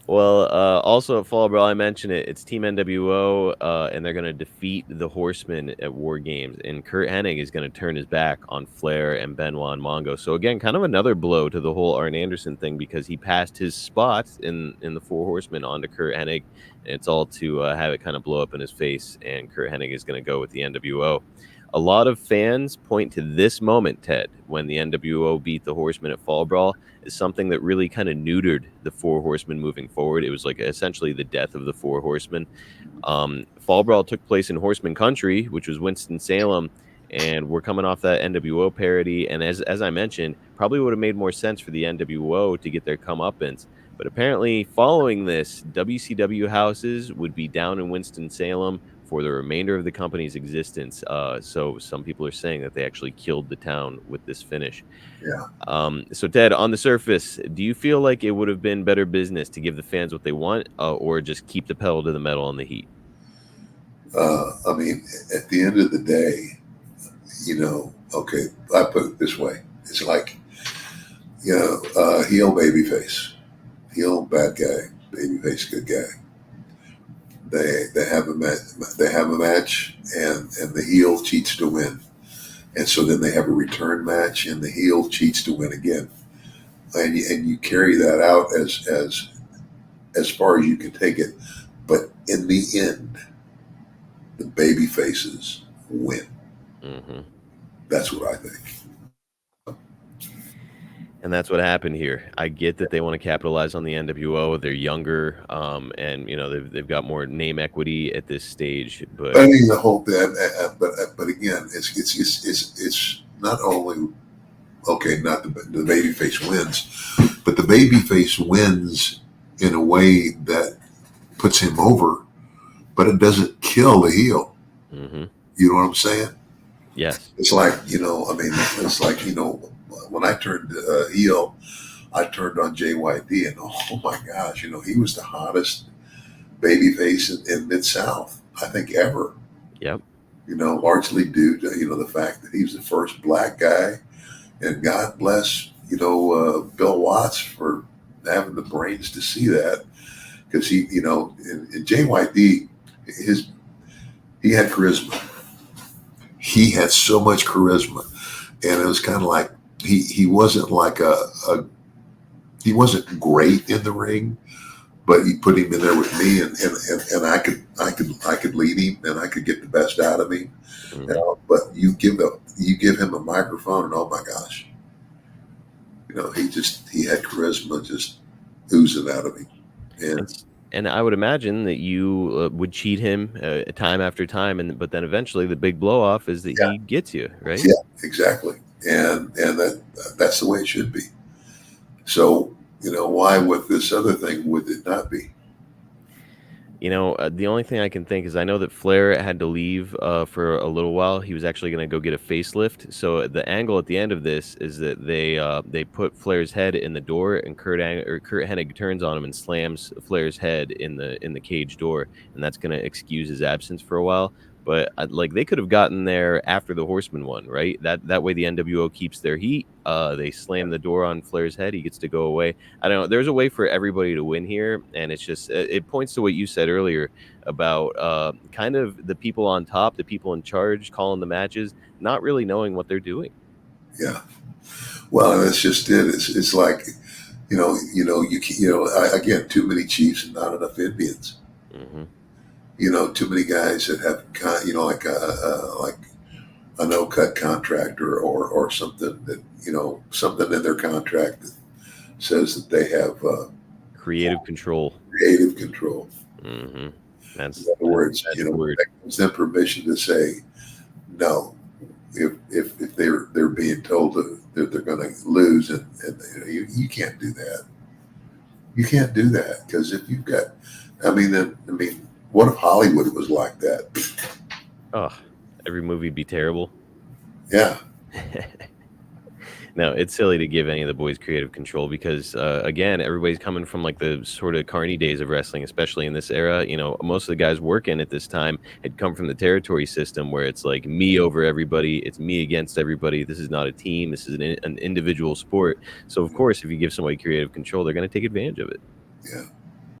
Well, also at Fall Brawl, I mentioned it. It's Team NWO, and they're going to defeat the Horsemen at War Games. And Kurt Hennig is going to turn his back on Flair and Benoit and Mongo. So again, kind of another blow to the whole Arn Anderson thing because he passed his spot in the Four Horsemen onto Kurt Hennig, and it's all to have it kind of blow up in his face. And Kurt Hennig is going to go with the NWO. A lot of fans point to this moment, Ted, when the NWO beat the Horsemen at Fall Brawl, is something that really kind of neutered the Four Horsemen moving forward. It was like essentially the death of the Four Horsemen. Fall Brawl took place in Horseman Country, which was Winston-Salem, and we're coming off that NWO parody. And as I mentioned, probably would have made more sense for the NWO to get their comeuppance. But apparently, following this, WCW houses would be down in Winston-Salem for the remainder of the company's existence. So some people are saying that they actually killed the town with this finish. Yeah. So Ted, on the surface, do you feel like it would have been better business to give the fans what they want, or just keep the pedal to the metal on the heat? I mean, at the end of the day, okay, I put it this way: it's like, heel babyface, heel bad guy, babyface good guy. They have a match, and the heel cheats to win, and so then they have a return match, and the heel cheats to win again, and you carry that out as far as you can take it, but in the end, the baby faces win. Mm-hmm. That's what I think. And that's what happened here. I get that they want to capitalize on the NWO. They're younger, and they've got more name equity at this stage. But I mean, the whole thing, but again, it's not only okay. Not the baby face wins, but the baby face wins in a way that puts him over, but it doesn't kill the heel. mm-hmm. You know what I'm saying? Yes, It's like, I mean, it's like, when I turned heel, I turned on JYD, and oh my gosh, he was the hottest baby face in Mid South, I think, ever. yep. Largely due to, the fact that he was the first black guy. And God bless, Bill Watts for having the brains to see that. Because in JYD, he had charisma. He had so much charisma. And it was kind of like, he wasn't like he wasn't great in the ring, but you put him in there with me, and I could lead him, and I could get the best out of him. Mm-hmm. But you give him a microphone, and oh my gosh, he had charisma just oozing out of him. And And I would imagine that you would cheat him time after time, but then eventually the big blow off is that yeah, he gets you, right? yeah, exactly. And that's the way it should be. So why with this other thing would it not be? The only thing I can think is I know that Flair had to leave for a little while. He was actually going to go get a facelift. So the angle at the end of this is that they put Flair's head in the door, and Kurt Hennig turns on him and slams Flair's head in the cage door, and that's going to excuse his absence for a while. But like they could have gotten there after the Horseman won, right? That way the NWO keeps their heat. They slam the door on Flair's head. He gets to go away. I don't know. There's a way for everybody to win here, and it's just it points to what you said earlier about kind of the people on top, the people in charge, calling the matches, not really knowing what they're doing. Yeah. Well, that's just it. It's like again, too many chiefs and not enough Indians. Mm-hmm. Too many guys that have like a no cut contract or something that something in their contract that says that they have Creative control. creative control. Mm-hmm. In other words, That's the word. that gives them permission to say no if they're being told that they're going to lose, and you can't do that. You can't do that because if you've got, what if Hollywood was like that? Oh, every movie would be terrible. Yeah, No, it's silly to give any of the boys creative control because, again, everybody's coming from like the sort of carny days of wrestling, especially in this era. Most of the guys working at this time had come from the territory system where it's like me over everybody, it's me against everybody. This is not a team. This is an individual sport. So, of course, if you give somebody creative control, they're going to take advantage of it. yeah.